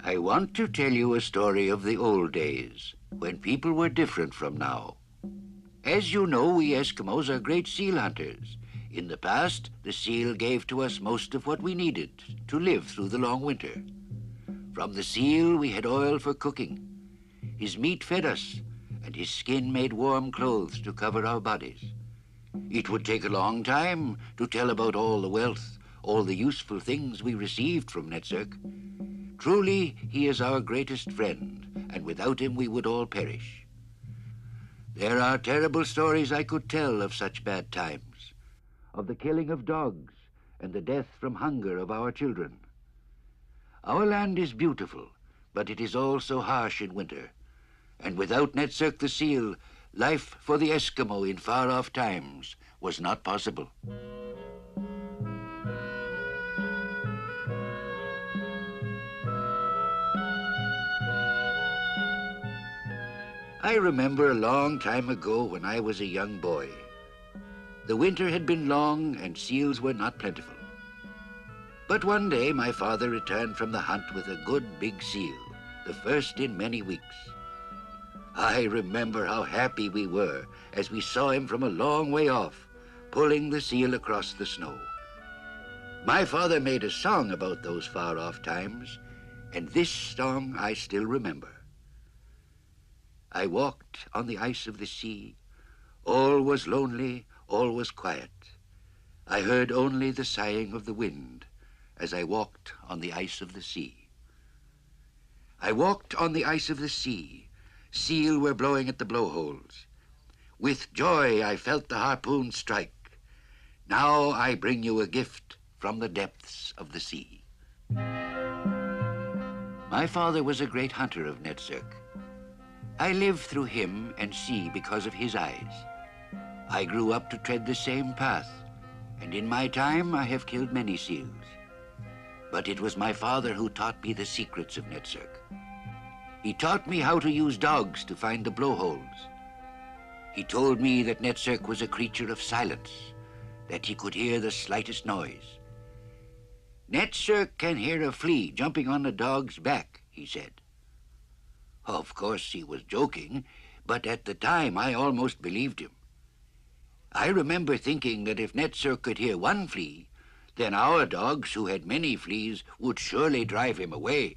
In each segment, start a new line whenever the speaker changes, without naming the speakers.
I want to tell you a story of the old days, when people were different from now. As you know, we Eskimos are great seal hunters. In the past, the seal gave to us most of what we needed to live through the long winter. From the seal, we had oil for cooking. His meat fed us, and his skin made warm clothes to cover our bodies. It would take a long time to tell about all the wealth, all the useful things we received from Netserk. Truly, he is our greatest friend, and without him we would all perish. There are terrible stories I could tell of such bad times, of the killing of dogs and the death from hunger of our children. Our land is beautiful, but it is also harsh in winter, and without Netserk the seal, life for the Eskimo in far-off times was not possible. I remember a long time ago when I was a young boy. The winter had been long and seals were not plentiful. But one day my father returned from the hunt with a good big seal, the first in many weeks. I remember how happy we were as we saw him from a long way off, pulling the seal across the snow. My father made a song about those far-off times, and this song I still remember. I walked on the ice of the sea. All was lonely, all was quiet. I heard only the sighing of the wind as I walked on the ice of the sea. I walked on the ice of the sea. Seal were blowing at the blowholes. With joy I felt the harpoon strike. Now I bring you a gift from the depths of the sea. My father was a great hunter of Netserk. I lived through him and sea because of his eyes. I grew up to tread the same path, and in my time I have killed many seals. But it was my father who taught me the secrets of Netserk. He taught me how to use dogs to find the blowholes. He told me that Netserk was a creature of silence, that he could hear the slightest noise. Netserk can hear a flea jumping on a dog's back, he said. Of course, he was joking, but at the time I almost believed him. I remember thinking that if Netserk could hear one flea, then our dogs, who had many fleas, would surely drive him away.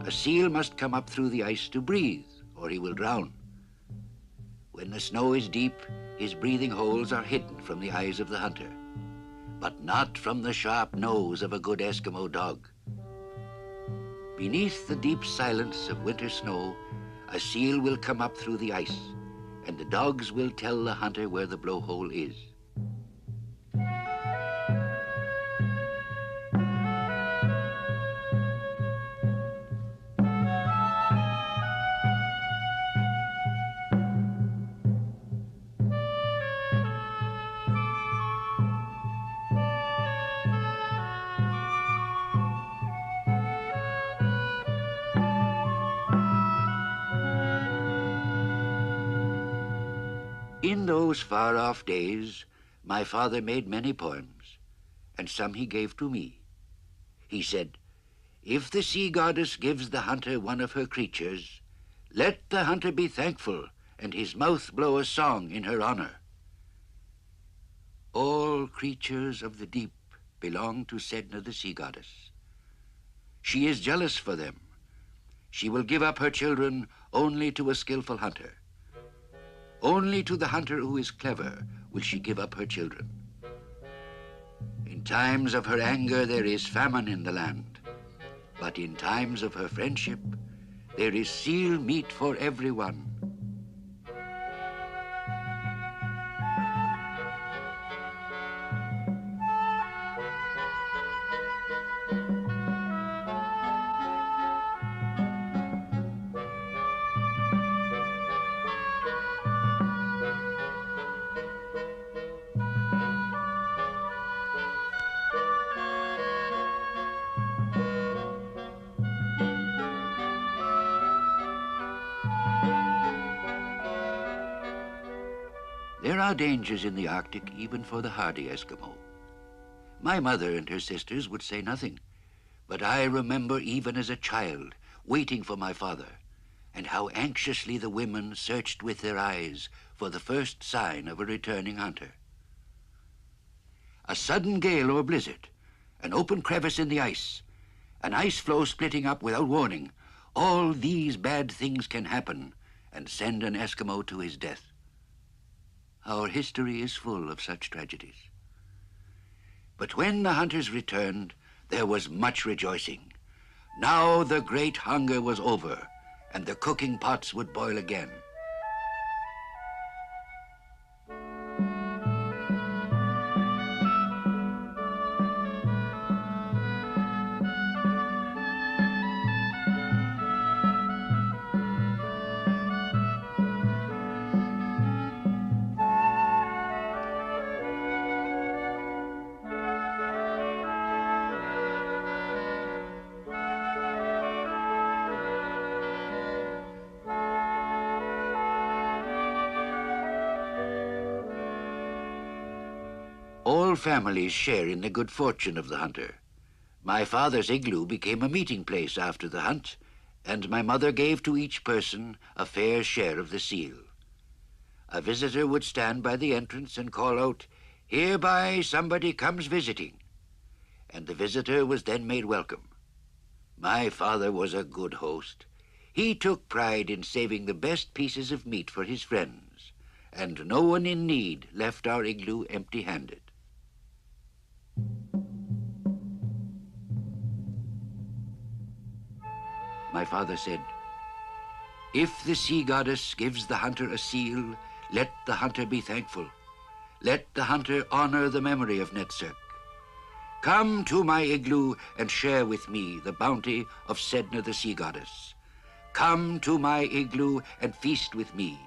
A seal must come up through the ice to breathe, or he will drown. When the snow is deep, his breathing holes are hidden from the eyes of the hunter, but not from the sharp nose of a good Eskimo dog. Beneath the deep silence of winter snow, a seal will come up through the ice, and the dogs will tell the hunter where the blowhole is. In those far-off days, my father made many poems, and some he gave to me. He said, "If the sea goddess gives the hunter one of her creatures, let the hunter be thankful and his mouth blow a song in her honor. All creatures of the deep belong to Sedna the sea goddess. She is jealous for them. She will give up her children only to a skillful hunter. Only to the hunter who is clever will she give up her children. In times of her anger there is famine in the land, but in times of her friendship there is seal meat for everyone." are dangers in the Arctic, even for the hardy Eskimo. My mother and her sisters would say nothing, but I remember even as a child waiting for my father, and how anxiously the women searched with their eyes for the first sign of a returning hunter. A sudden gale or blizzard, an open crevice in the ice, an ice floe splitting up without warning, all these bad things can happen and send an Eskimo to his death. Our history is full of such tragedies. But when the hunters returned, there was much rejoicing. Now the great hunger was over, and the cooking pots would boil again. All families share in the good fortune of the hunter. My father's igloo became a meeting place after the hunt, and my mother gave to each person a fair share of the seal. A visitor would stand by the entrance and call out, "Hereby somebody comes visiting," and the visitor was then made welcome. My father was a good host. He took pride in saving the best pieces of meat for his friends, and no one in need left our igloo empty-handed. My father said, "If the sea goddess gives the hunter a seal, let the hunter be thankful. Let the hunter honor the memory of Netsuk. Come to my igloo and share with me the bounty of Sedna the sea goddess. Come to my igloo and feast with me.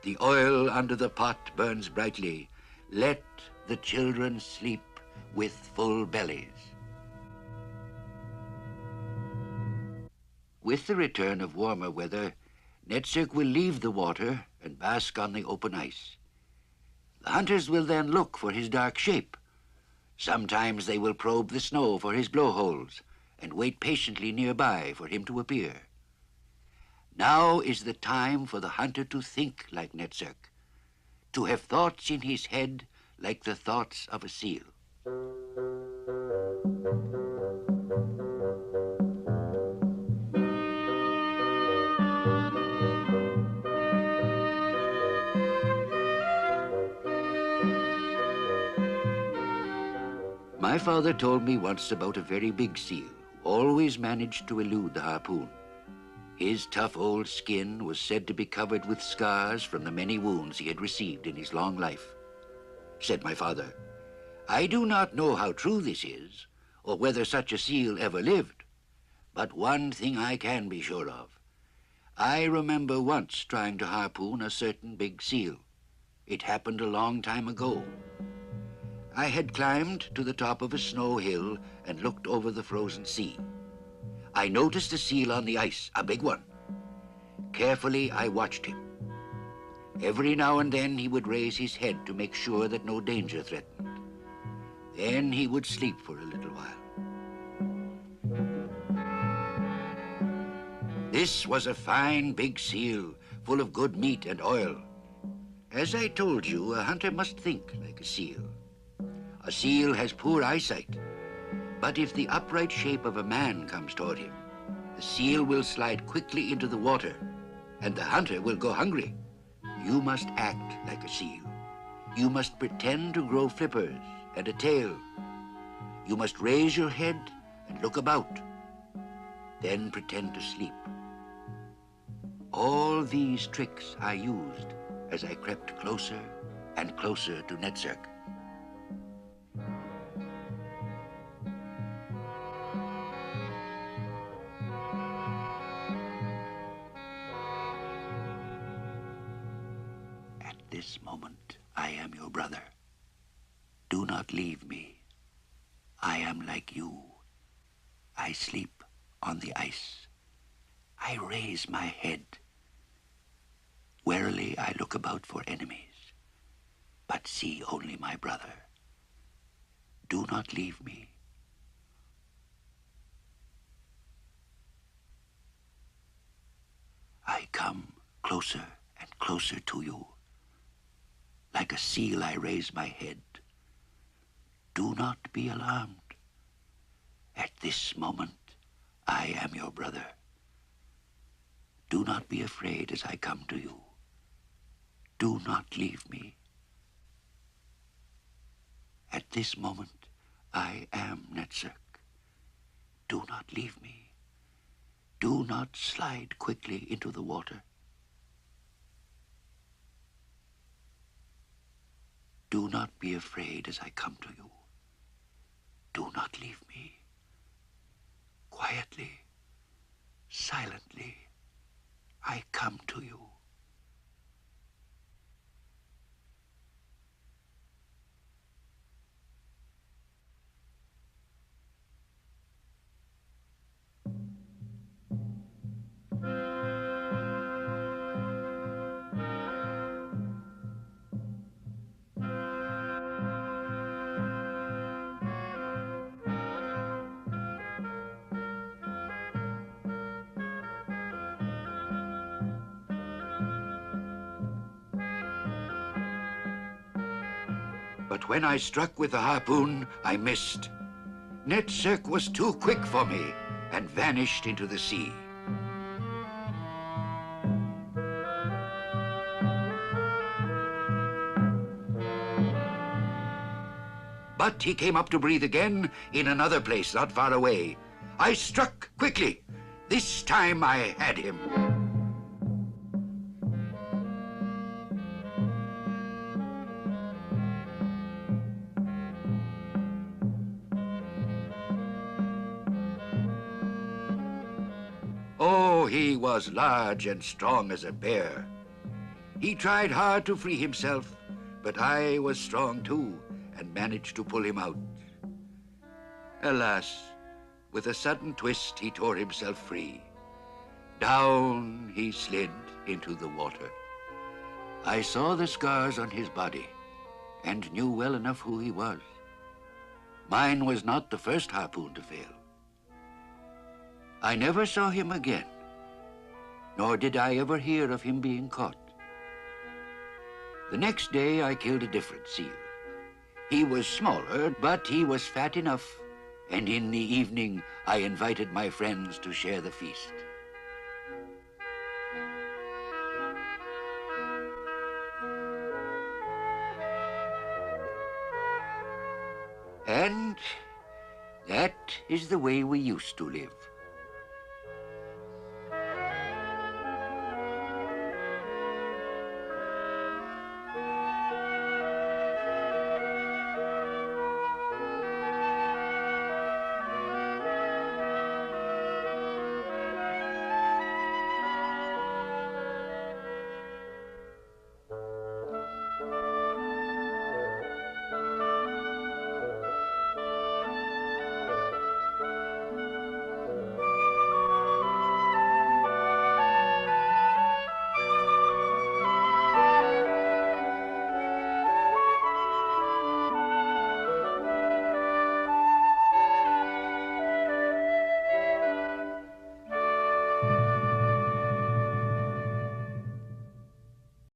The oil under the pot burns brightly. Let the children sleep with full bellies." With the return of warmer weather, Netsuk will leave the water and bask on the open ice. The hunters will then look for his dark shape. Sometimes they will probe the snow for his blowholes and wait patiently nearby for him to appear. Now is the time for the hunter to think like Netsuk, to have thoughts in his head like the thoughts of a seal. My father told me once about a very big seal who always managed to elude the harpoon. His tough old skin was said to be covered with scars from the many wounds he had received in his long life. Said my father, "I do not know how true this is, or whether such a seal ever lived, but one thing I can be sure of. I remember once trying to harpoon a certain big seal. It happened a long time ago. I had climbed to the top of a snow hill and looked over the frozen sea. I noticed a seal on the ice, a big one. Carefully, I watched him. Every now and then he would raise his head to make sure that no danger threatened. Then he would sleep for a little while. This was a fine big seal, full of good meat and oil. As I told you, a hunter must think like a seal. A seal has poor eyesight, but if the upright shape of a man comes toward him, the seal will slide quickly into the water, and the hunter will go hungry. You must act like a seal. You must pretend to grow flippers and a tail. You must raise your head and look about, then pretend to sleep. All these tricks I used as I crept closer and closer to Netsuk. At this moment, I am your brother. Do not leave me. I am like you. I sleep on the ice. I raise my head. Warily I look about for enemies. but see only my brother. Do not leave me. I come closer and closer to you. Like a seal I raise my head. Do not be alarmed. At this moment, I am your brother. Do not be afraid as I come to you. Do not leave me. At this moment, I am Netzerk. Do not leave me. Do not slide quickly into the water. Do not be afraid as I come to you. Do not leave me. Quietly, silently, I come to you. But when I struck with the harpoon, I missed. Netzerk was too quick for me and vanished into the sea. But he came up to breathe again in another place not far away. I struck quickly. This time I had him. Oh, he was large and strong as a bear. He tried hard to free himself, but I was strong too and managed to pull him out. Alas, with a sudden twist, he tore himself free. Down he slid into the water. I saw the scars on his body and knew well enough who he was. Mine was not the first harpoon to fail. I never saw him again, nor did I ever hear of him being caught. The next day I killed a different seal. He was smaller, but he was fat enough, and in the evening I invited my friends to share the feast. And that is the way we used to live.